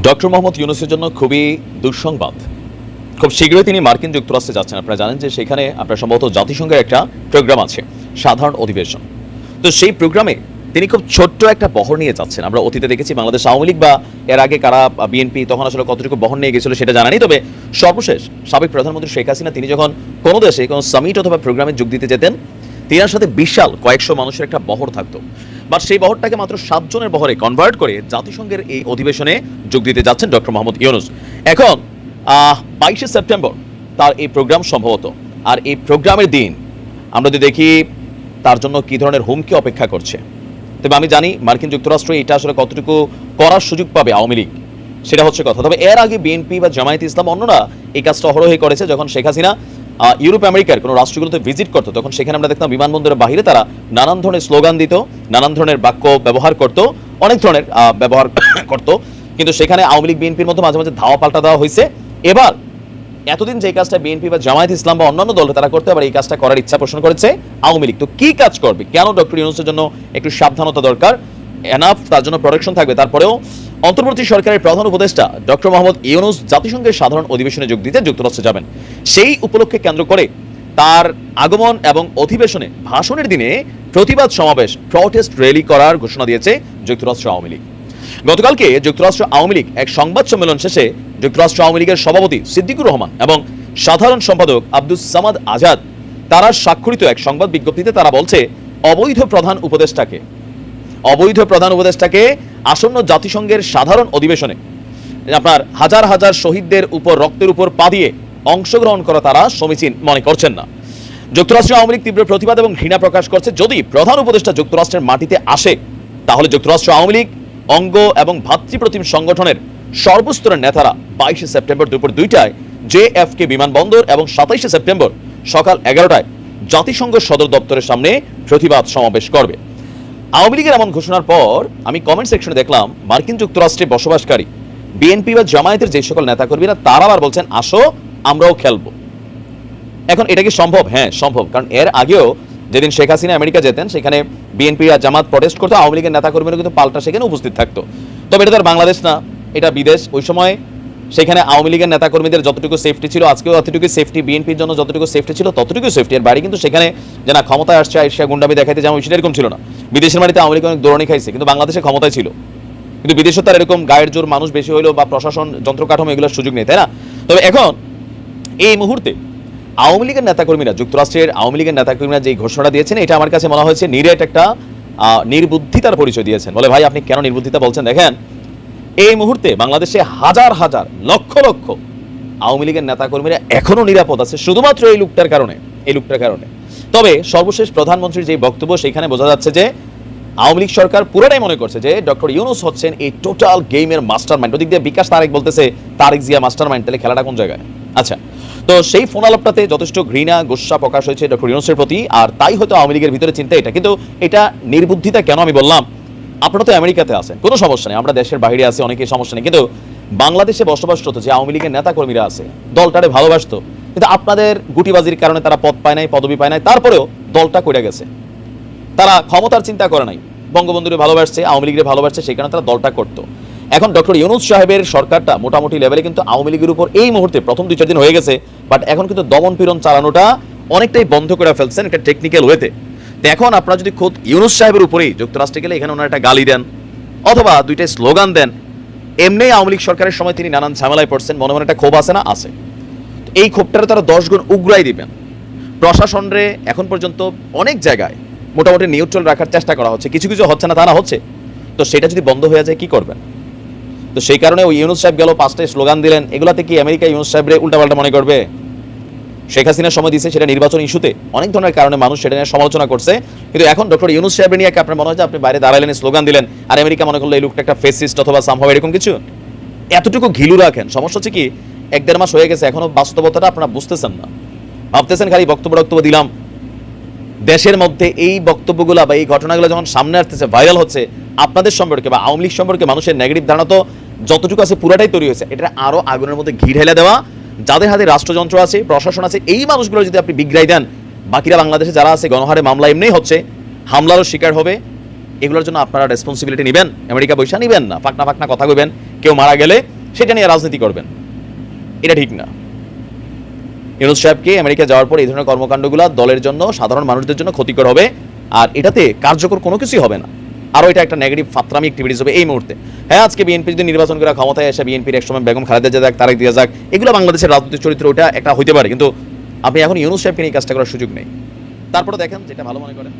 Doctor Mohammad ইউনূসের জন্য খুবই দুঃসংবাদ। খুব শীঘ্রই তিনি মার্কিন যুক্তরাষ্ট্রে যাচ্ছেন। আপনারা জানেন যে সেখানে আপনার সম্ভবত জাতিসংঘের একটা প্রোগ্রাম আছে, সাধারণ অধিবেশন। তো সেই প্রোগ্রামে তিনি খুব ছোট্ট একটা বহর নিয়ে যাচ্ছেন। আমরা অতীতে দেখেছি বাংলাদেশ আওয়ামী লীগ বা এর আগে কারা বিএনপি তখন আসলে কতটুকু বহর নিয়ে গেছিল সেটা জানা নেই। তবে সর্বশেষ সাবেক প্রধানমন্ত্রী শেখ হাসিনা তিনি যখন কোনো দেশে কোনো সামিট অথবা প্রোগ্রামে যোগ দিতে যেতেন, তিনার সাথে বিশাল কয়েকশো মানুষের একটা বহর থাকতো। বাট সেই বহরটাকে মাত্র 7 জনের বহরে কনভার্ট করে জাতিসংঘের এই অধিবেশনে যোগ দিতে যাচ্ছেন ডক্টর মোহাম্মদ ইউনূস। এখন 22শে সেপ্টেম্বর তার এই প্রোগ্রাম সম্ভবত। আর এই প্রোগ্রামের দিন আমরা যদি দেখি তার জন্য কী ধরনের হুমকি অপেক্ষা করছে। তবে আমি জানি মার্কিন যুক্তরাষ্ট্র এটা আসলে কতটুকু করার সুযোগ পাবে আওয়ামী লীগ, সেটা হচ্ছে কথা। তবে এর আগে বিএনপি বা জামায়াতে ইসলাম অন্যরা এই কাজটা অহরহই করেছে। যখন শেখ হাসিনা ইউরোপ আমেরিকার কোনো রাষ্ট্রগুলোতে ভিজিট করতো, তখন সেখানে আমরা দেখতাম বিমানবন্দরের বাইরে তারা নানান ধরনের স্লোগান দিত, নানান ধরনের বাক্য ব্যবহার করত, অনেক ধরনের ব্যবহার করত। কিন্তু সেখানে আওয়ামী লীগ বিএনপির মধ্যে মাঝে মাঝে ধাওয়া পাল্টা দেওয়া হয়েছে। এবার এতদিন যে কাজটা বিএনপি বা জামায়াত ইসলাম বা অন্যান্য দল তারা করতে পারে, এই কাজটা করার ইচ্ছা পোষণ করেছে আওয়ামী লীগ। তো কি কাজ করবে, কেন ডক্টর ইউনূসের জন্য একটু সাবধানতা দরকার, এনাফ তার জন্য প্রোটেকশন থাকবে। তারপরেও অন্তর্বর্তী সরকারের প্রধান উপদেষ্টা ডক্টর মোহাম্মদ ইউনূস জাতিসংঘের সাধারণ অধিবেশনে যোগ দিতে যুক্তরাষ্ট্রে যাবেন। সেই উপলক্ষে কেন্দ্র করে তার আগমন এবং অধিবেশনে ভাষণের দিনে প্রতিবাদ সমাবেশ, প্রটেস্ট র্যালি করার ঘোষণা দিয়েছে যুক্তরাষ্ট্র আওয়ামী লীগ। গতকালকে যুক্তরাষ্ট্র আওয়ামী লীগ এক সংবাদ সম্মেলন শেষে যুক্তরাষ্ট্র আওয়ামী লীগের সভাপতি সিদ্দিকুর রহমান এবং সাধারণ সম্পাদক আব্দুস সামাদ আজাদ তারা স্বাক্ষরিত এক সংবাদ বিজ্ঞপ্তিতে তারা বলছে, অবৈধ প্রধান উপদেষ্টাকে আসন্ন জাতিসংঘের সাধারণ অধিবেশনে আপনার হাজার হাজার শহীদদের উপর রক্তের উপর পা দিয়ে অংশগ্রহণ করা তারা সমীচীন মনে করছেন না। যুক্তরাষ্ট্র আওয়ামী লীগ তীব্র প্রতিবাদ এবং ঘৃণা প্রকাশ করছে। যদি প্রধান উপদেষ্টা যুক্তরাষ্ট্রের মাটিতে আসে, তাহলে যুক্তরাষ্ট্র আওয়ামী লীগ অঙ্গ এবং ভাতৃপ্রতিম সংগঠনের সর্বস্তরের নেতারা 22শে সেপ্টেম্বর দুপুর 2টায় JFK বিমানবন্দর এবং 27শে সেপ্টেম্বর সকাল 11টায় জাতিসংঘ সদর দপ্তরের সামনে প্রতিবাদ সমাবেশ করবে। আওয়ামী লীগের এমন ঘোষণার পর আমি কমেন্ট সেকশনে দেখলাম মার্কিন যুক্তরাষ্ট্রে বসবাসকারী বিএনপি বা জামায়াতের যে সকল নেতাকর্মীরা তারা আবার বলছেন, আসো আমরাও খেলবো। এখন এটা কি সম্ভব? হ্যাঁ সম্ভব, কারণ এর আগেও যেদিন শেখ হাসিনা আমেরিকা যেতেন সেখানে বিএনপি আর জামাত প্রটেস্ট করতো, আওয়ামী লীগের নেতাকর্মীরা কিন্তু পাল্টা সেখানে উপস্থিত থাকতো। তবে এটা তো আর বাংলাদেশ না, এটা বিদেশ। ওই সময় সেখানে আওয়ামী লীগের নেতাকর্মীদের যতটুকু সেফটি ছিল, আজকেও ততটুকু সেফটি, বিএনপির জন্য যতটুকু সেফটি ছিল ততটুকু সেফটি। এর বাইরে কিন্তু সেখানে যে না ক্ষমতায় আসছে আইসা গুন্ডামি দেখাইতে যেমন সেটা এরকম ছিল না। বিদেশের মাটিতে আওয়ামী লীগ অনেক দৌড়ানি খাইছে, কিন্তু বাংলাদেশে ক্ষমতায় ছিল। কিন্তু বিদেশে তার এরকম গায়ের জোর মানুষ বেশি হইলো বা প্রশাসন যন্ত্রকাঠামো এগুলোর সুযোগ নেই, তাই না? তবে এখন এই মুহূর্তে আওয়ামী লীগের নেতাকর্মীরা, যুক্তরাষ্ট্রের আওয়ামী লীগের নেতাকর্মীরা যে ঘোষণাটা দিয়েছেন, এটা আমার কাছে মনে হয়েছে নিরেট একটা নির্বুদ্ধিতার পরিচয় দিয়েছেন। বলে ভাই আপনি কেন নির্বুদ্ধিতা বলছেন? দেখেন এই মুহূর্তে বাংলাদেশে হাজার হাজার লক্ষ লক্ষ আওয়ামী লীগের নেতাকর্মীরা এখনো নিরাপদ আছে শুধুমাত্র এই লোকটার কারণে। তবে সর্বশেষ প্রধানমন্ত্রীর যে বক্তব্য, সেখানে বোঝা যাচ্ছে যে আওয়ামী লীগ সরকার পুরোটাই মনে করছে যে ডক্টর ইউনূস হচ্ছেন এই টোটাল গেমের মাস্টার মাইন্ড। ওদিক দিয়ে বিকাশ তারেক বলতেছে তারেক জিয়া মাস্টার মাইন্ড, তাহলে খেলাটা কোন জায়গায়? আচ্ছা, তো সেই ফোন আলাপটাতে যথেষ্ট ঘৃণা গোস্বা প্রকাশ হয়েছে ডক্টর ইউনূসের প্রতি, আর তাই হয়তো আওয়ামী লীগের ভিতরে চিন্তা এটা। কিন্তু এটা নির্বুদ্ধিতা কেন আমি বললাম? আপনারা তো আমেরিকাতে আছেন, কোনো সমস্যা নেই, আমরা দেশের বাইরে আছি, অনেকেই সমস্যা নেই। কিন্তু বাংলাদেশে বসবাসরত যে আওয়ামী লীগের নেতাকর্মীরা আছে, দলটারে ভালোবাসতো, কিন্তু আপনাদের গুটিবাজির কারণে তারা পদ পায় নাই, পদবি পায় নাই, তারপরেও দলটা কইরা গেছে। তারা ক্ষমতার চিন্তা করে নাই, বঙ্গবন্ধুরে ভালোবাসছে, আওয়ামী লীগের ভালোবাসছে, সেই কারণে তারা দলটা করতো। এখন ডক্টর ইউনূস সাহেবের সরকারটা মোটামুটি লেভেলে কিন্তু আওয়ামী লীগের উপর এই মুহূর্তে প্রথম 2-4 দিন হয়ে গেছে, বাট এখন কিন্তু দমন পীড়ন চালানোটা অনেকটাই বন্ধ করে ফেলছেন একটা টেকনিক্যাল ওয়েতে। তো এখন আপনারা যদি খোদ ইউনূস সাহেবের উপরেই যুক্তরাষ্ট্রে গেলে এখানে ওনার একটা গালি দেন অথবা 2টা স্লোগান দেন, এমনি আওয়ামী লীগ সরকারের সময় তিনি নানান ঝামেলায় পড়ছেন, মনে মনে একটা ক্ষোভ আছে না? আছে। এই ক্ষোভটারে তারা 10 গুণ উগরাই দিবেন। প্রশাসনরে এখন পর্যন্ত অনেক জায়গায় মোটামুটি নিউট্রাল রাখার চেষ্টা করা হচ্ছে, কিছু কিছু হচ্ছে না তা না হচ্ছে। তো সেটা যদি বন্ধ হয়ে যায় কি করবেন? তো সেই কারণে ওই ইউনূস সাহেব গেল 5টা স্লোগান দিলেন, এগুলাতে কি আমেরিকা ইউনূস সাহেবরে উল্টাপাল্টা মনে করবে? শেখ হাসিনার সময় দিয়েছে সেটা নির্বাচন ইস্যুতে, অনেক ধরনের কারণে মানুষ সেটা নিয়ে সমালোচনা করছে। কিন্তু এখন ডক্টর ইউনূস সাহেবের নিয়ে আপনার মনে হয় যে আপনি বাইরে দাঁড়ালেন, স্লোগান দিলেন, আর আমেরিকা মনে করলো এই লোকটা একটা ফেসিস্ট অথবা সামহাও এরকম কিছু। এতটুকু ঘিলু রাখেন। সমস্যা হচ্ছে কি 1-1.5 মাস হয়ে গেছে, এখনো বাস্তবতাটা আপনারা বুঝতেছেন না, ভাবতেছেন খালি বক্তব্য দিলাম। দেশের মধ্যে এই বক্তব্যগুলো বা এই ঘটনাগুলো যখন সামনে আসতেছে, ভাইরাল হচ্ছে, আপনাদের সম্পর্কে বা আওয়ামী লীগ সম্পর্কে মানুষের নেগেটিভ ধারণা তো যতটুকু আছে পুরাটাই তৈরি হয়েছে। এটা আরো আগুনের মধ্যে ঘি ঢেলে দেওয়া, যাদের হাতে রাষ্ট্রযন্ত্র আছে, প্রশাসন আছে, এই মানুষগুলো যদি আপনি বিগড়াই দেন, বাকিরা বাংলাদেশে যারা আছে গণহারে মামলা এমনিই হচ্ছে, হামলারও শিকার হবে, এগুলোর জন্য আপনারা রেসপন্সিবিলিটি নেবেন? আমেরিকা পয়সা নেবেন না, ফাঁকনা ফাঁকনা কথা কইবেন, কেউ মারা গেলে সেটা নিয়ে রাজনীতি করবেন, এটা ঠিক না। ইউনূস সাহেবকে আমেরিকা যাওয়ার পর এই ধরনের কর্মকাণ্ডগুলো দলের জন্য, সাধারণ মানুষদের জন্য ক্ষতিকর হবে, আর এটাতে কার্যকর কোনো কিছুই হবে না। আরও এটা একটা নেগেটিভ ফাত্রামি অ্যাক্টিভিটিস হবে এই মুহূর্তে। হ্যাঁ, আজকে বিএনপি যদি নির্বাচন করে ক্ষমতায় এসে বিএনপির একসময় বেগম খালেদা জিয়া যাক, তারেক জিয়া যাক, এগুলো বাংলাদেশের রাজনৈতিক চরিত্র, ওটা একটা হইতে পারে, কিন্তু আপনি এখন ইউনূস সাহেবকে নিয়ে কাজটা করার সুযোগ নেই। তারপরে দেখেন যেটা ভালো মনে করেন।